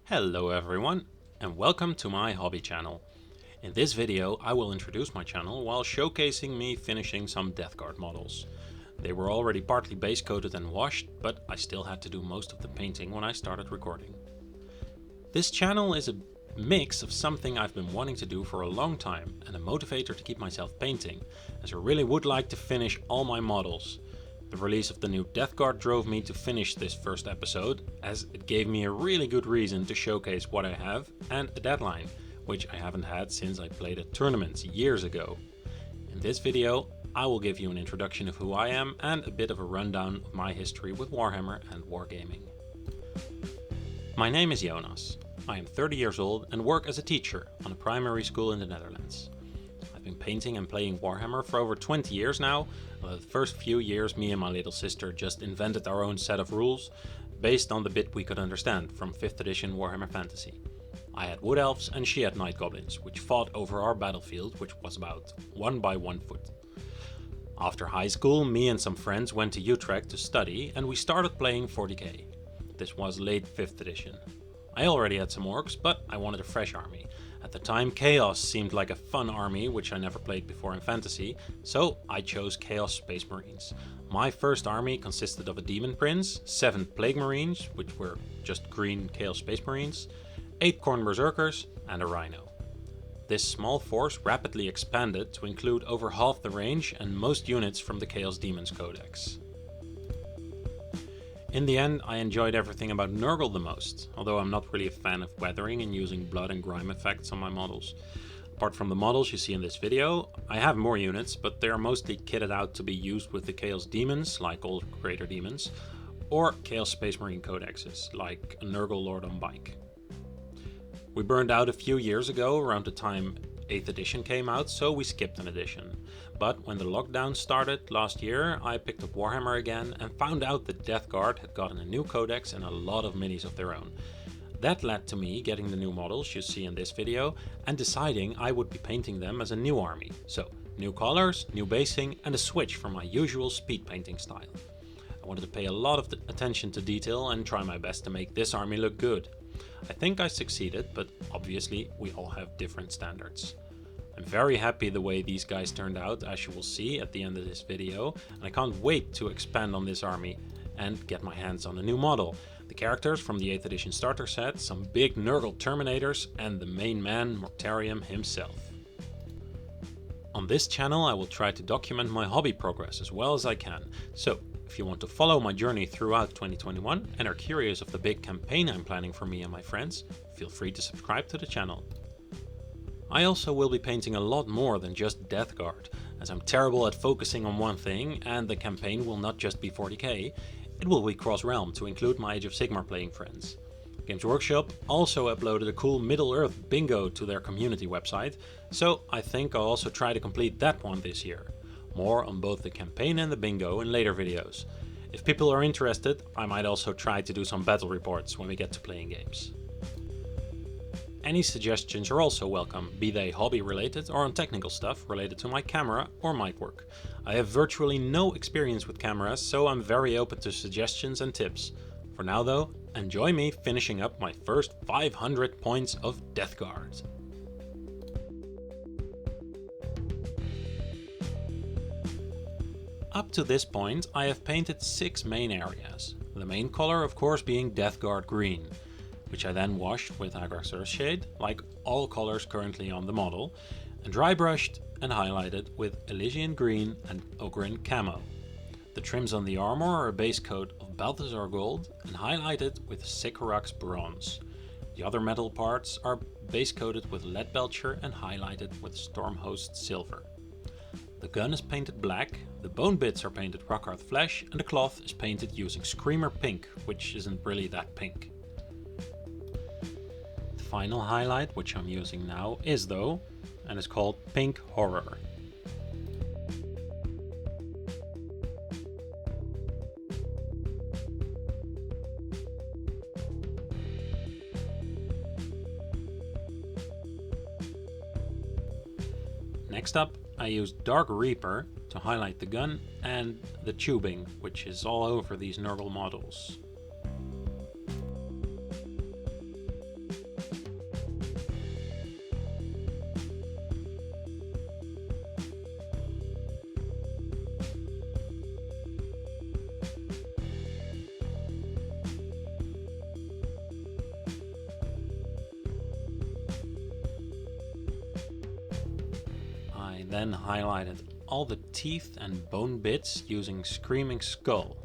Hello everyone, and welcome to my hobby channel. In this video I will introduce my channel while showcasing me finishing some Death Guard models. They were already partly base coated and washed, but I still had to do most of the painting when I started recording. This channel is a mix of something I've been wanting to do for a long time and a motivator to keep myself painting, as I really would like to finish all my models. The release of the new Death Guard drove me to finish this first episode, as it gave me a really good reason to showcase what I have and a deadline, which I haven't had since I played at tournaments years ago. In this video, I will give you an introduction of who I am and a bit of a rundown of my history with Warhammer and wargaming. My name is Jonas. I am 30 years old and work as a teacher on a primary school in the Netherlands. I've been painting and playing Warhammer for over 20 years now. The first few years me and my little sister just invented our own set of rules based on the bit we could understand from 5th edition Warhammer Fantasy. I had Wood Elves and she had Night Goblins, which fought over our battlefield, which was about 1 by 1 foot. After high school, me and some friends went to Utrecht to study and we started playing 40k. This was late 5th edition. I already had some orcs, but I wanted a fresh army. At the time, Chaos seemed like a fun army, which I never played before in Fantasy, so I chose Chaos Space Marines. My first army consisted of a Demon Prince, 7 Plague Marines, which were just green Chaos Space Marines, 8 Khorne Berserkers, and a Rhino. This small force rapidly expanded to include over half the range and most units from the Chaos Demons Codex. In the end, I enjoyed everything about Nurgle the most, although I'm not really a fan of weathering and using blood and grime effects on my models. Apart from the models you see in this video, I have more units, but they are mostly kitted out to be used with the Chaos Demons, like all Greater Demons, or Chaos Space Marine Codexes, like a Nurgle Lord on bike. We burned out a few years ago, around the time 8th edition came out, so we skipped an edition. But when the lockdown started last year, I picked up Warhammer again and found out that Death Guard had gotten a new codex and a lot of minis of their own. That led to me getting the new models you see in this video and deciding I would be painting them as a new army. So, new colors, new basing and a switch from my usual speed painting style. I wanted to pay a lot of attention to detail and try my best to make this army look good. I think I succeeded, but obviously we all have different standards. I'm very happy the way these guys turned out, as you will see at the end of this video, and I can't wait to expand on this army and get my hands on a new model. The characters from the 8th edition starter set, some big Nurgle Terminators, and the main man, Mortarium himself. On this channel I will try to document my hobby progress as well as I can, so if you want to follow my journey throughout 2021 and are curious of the big campaign I'm planning for me and my friends, feel free to subscribe to the channel. I also will be painting a lot more than just Death Guard, as I'm terrible at focusing on one thing, and the campaign will not just be 40k, it will be cross-realm to include my Age of Sigmar playing friends. Games Workshop also uploaded a cool Middle-earth bingo to their community website, so I think I'll also try to complete that one this year. More on both the campaign and the bingo in later videos. If people are interested, I might also try to do some battle reports when we get to playing games. Any suggestions are also welcome, be they hobby related or on technical stuff related to my camera or mic work. I have virtually no experience with cameras, so I'm very open to suggestions and tips. For now though, enjoy me finishing up my first 500 points of Death Guard. Up to this point I have painted 6 main areas, the main color of course being Death Guard green, which I then washed with Agrax Earthshade, like all colors currently on the model, and dry brushed and highlighted with Elysian green and Ogryn camo. The trims on the armor are a base coat of Balthazar gold and highlighted with Sycorax bronze. The other metal parts are base coated with Leadbelcher and highlighted with Stormhost silver. The gun is painted black, the bone bits are painted Rockhearth flesh, and the cloth is painted using Screamer pink, which isn't really that pink. The final highlight, which I'm using now, is though, and is called Pink Horror. Next up, I used Dark Reaper to highlight the gun and the tubing, which is all over these Nurgle models. then highlighted all the teeth and bone bits using Screaming Skull.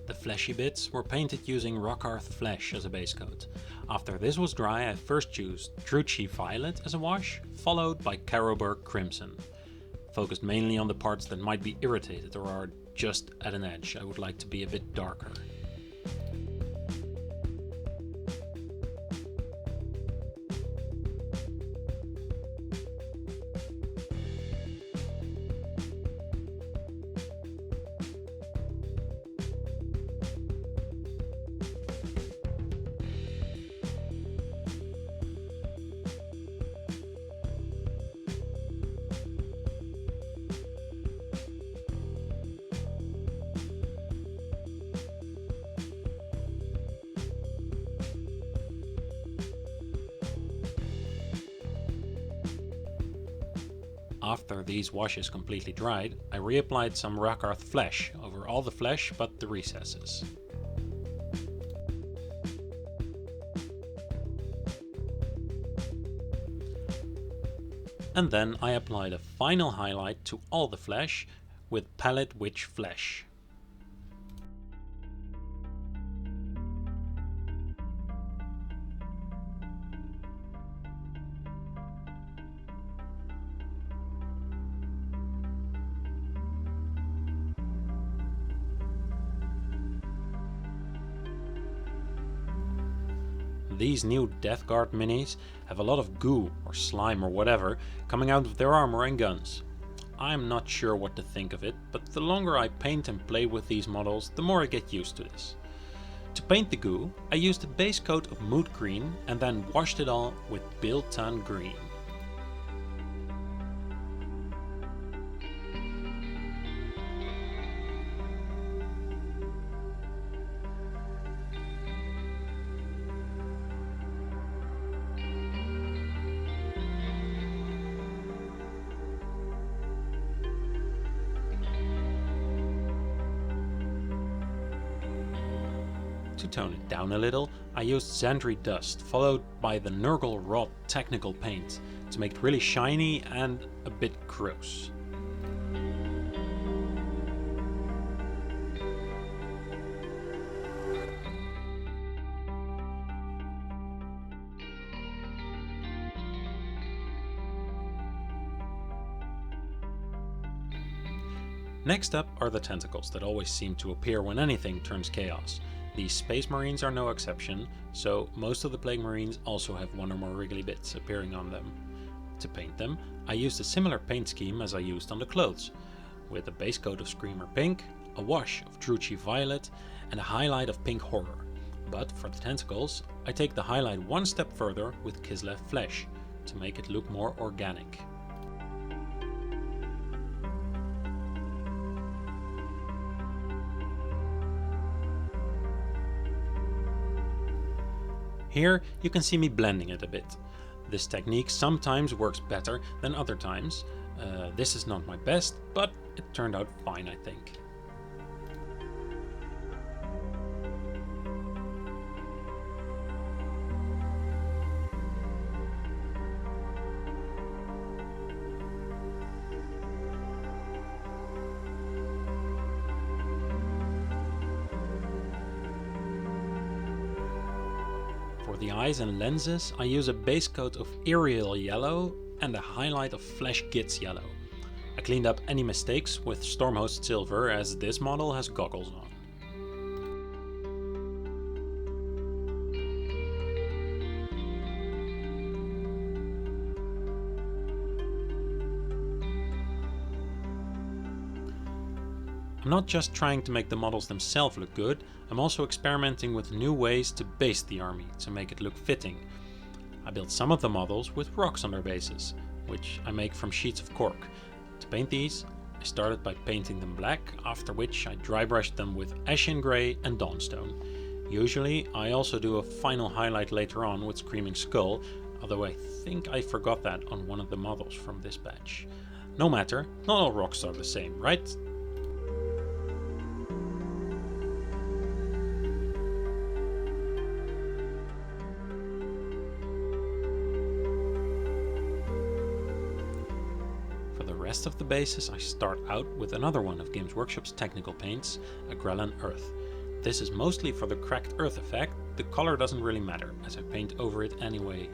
The fleshy bits were painted using Rockhearth Flesh as a base coat. After this was dry, I first used Druchii Violet as a wash, followed by Carroburg Crimson. Focused mainly on the parts that might be irritated or are just at an edge. I would like to be a bit darker. After these washes completely dried, I reapplied some Rockhearth Flesh over all the flesh but the recesses. And then I applied a final highlight to all the flesh with Pallid Witch Flesh. These new Death Guard minis have a lot of goo or slime or whatever coming out of their armor and guns. I'm not sure what to think of it, but the longer I paint and play with these models, the more I get used to this. To paint the goo, I used a base coat of Mood Green and then washed it all with Biltan Green. To tone it down a little, I used Xandri Dust followed by the Nurgle Rot Technical Paint to make it really shiny and a bit gross. Next up are the tentacles that always seem to appear when anything turns chaos. These Space Marines are no exception, so most of the Plague Marines also have one or more wriggly bits appearing on them. To paint them, I used a similar paint scheme as I used on the clothes, with a base coat of Screamer Pink, a wash of Druchii Violet, and a highlight of Pink Horror. But for the tentacles, I take the highlight one step further with Kislev Flesh, to make it look more organic. Here you can see me blending it a bit. This technique sometimes works better than other times. This is not my best, but it turned out fine, I think. For the eyes and lenses, I use a base coat of Aerial Yellow and a highlight of Flesh Gits Yellow. I cleaned up any mistakes with Stormhost Silver, as this model has goggles on. I'm not just trying to make the models themselves look good, I'm also experimenting with new ways to base the army to make it look fitting. I built some of the models with rocks on their bases. which I make from sheets of cork. To paint these, I started by painting them black, after which I dry brushed them with Ashen Grey and Dawnstone. Usually I also do a final highlight later on with Screaming Skull, although I think I forgot that on one of the models from this batch. No matter, not all rocks are the same, right? For the rest of the bases I start out with another one of Games Workshop's technical paints, Agrellan Earth. This is mostly for the cracked earth effect. The color doesn't really matter, as I paint over it anyway.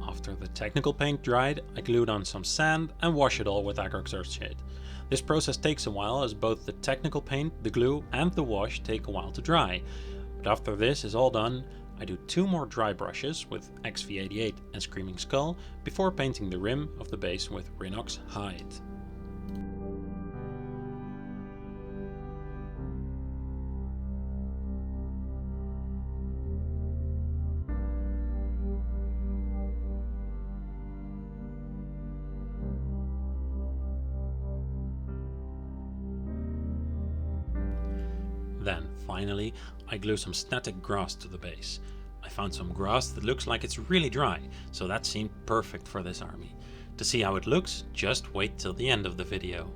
After the technical paint dried, I glued on some sand and washed it all with Agrax Earthshade. This process takes a while, as both the technical paint, the glue and the wash take a while to dry. But after this is all done, I do 2 more dry brushes with XV88 and Screaming Skull before painting the rim of the base with Rhinox Hide. Then, finally, I glue some static grass to the base. I found some grass that looks like it's really dry, so that seemed perfect for this army. To see how it looks, just wait till the end of the video.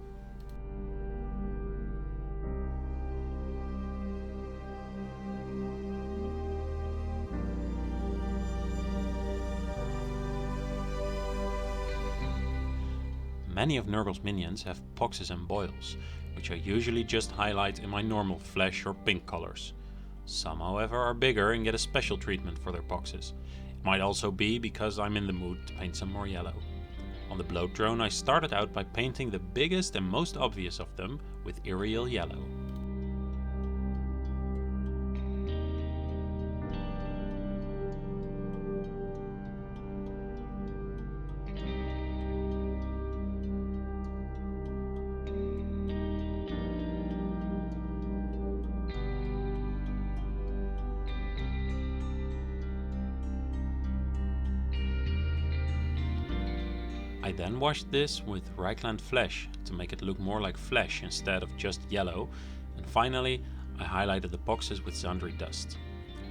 Many of Nurgle's minions have poxes and boils, which I usually just highlight in my normal flesh or pink colors. Some, however, are bigger and get a special treatment for their poxes. It might also be because I'm in the mood to paint some more yellow. On the Bloat-Drone I started out by painting the biggest and most obvious of them with Aerial Yellow. I then washed this with Reichland Flesh to make it look more like flesh instead of just yellow, and finally I highlighted the boxes with Zandri Dust.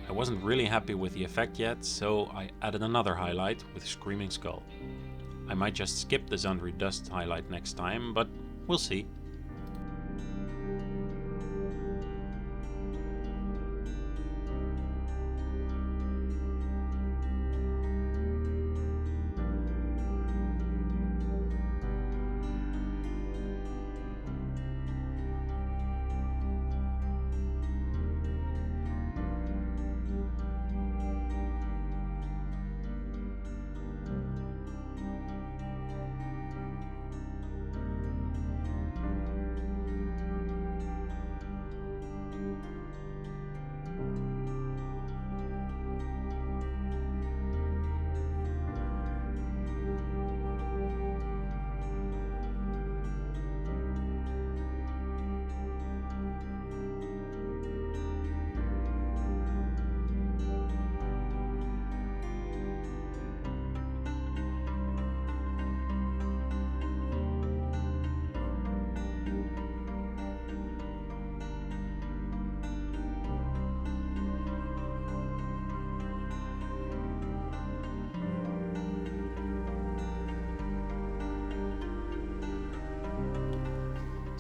I wasn't really happy with the effect yet, so I added another highlight with Screaming Skull. I might just skip the Zandri Dust highlight next time, but we'll see.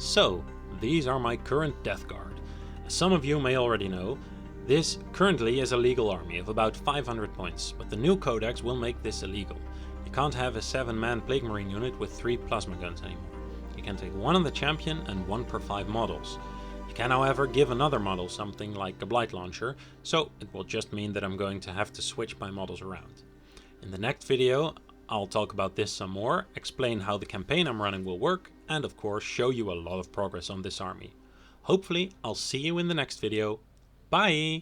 So, these are my current Death Guard. As some of you may already know, this currently is a legal army of about 500 points, but the new codex will make this illegal. You can't have a 7-man Plague Marine unit with 3 plasma guns anymore. You can take 1 on the champion and 1 per 5 models. You can, however, give another model something like a Blight Launcher, so it will just mean that I'm going to have to switch my models around. In the next video, I'll talk about this some more, explain how the campaign I'm running will work, and of course show you a lot of progress on this army. Hopefully, I'll see you in the next video. Bye!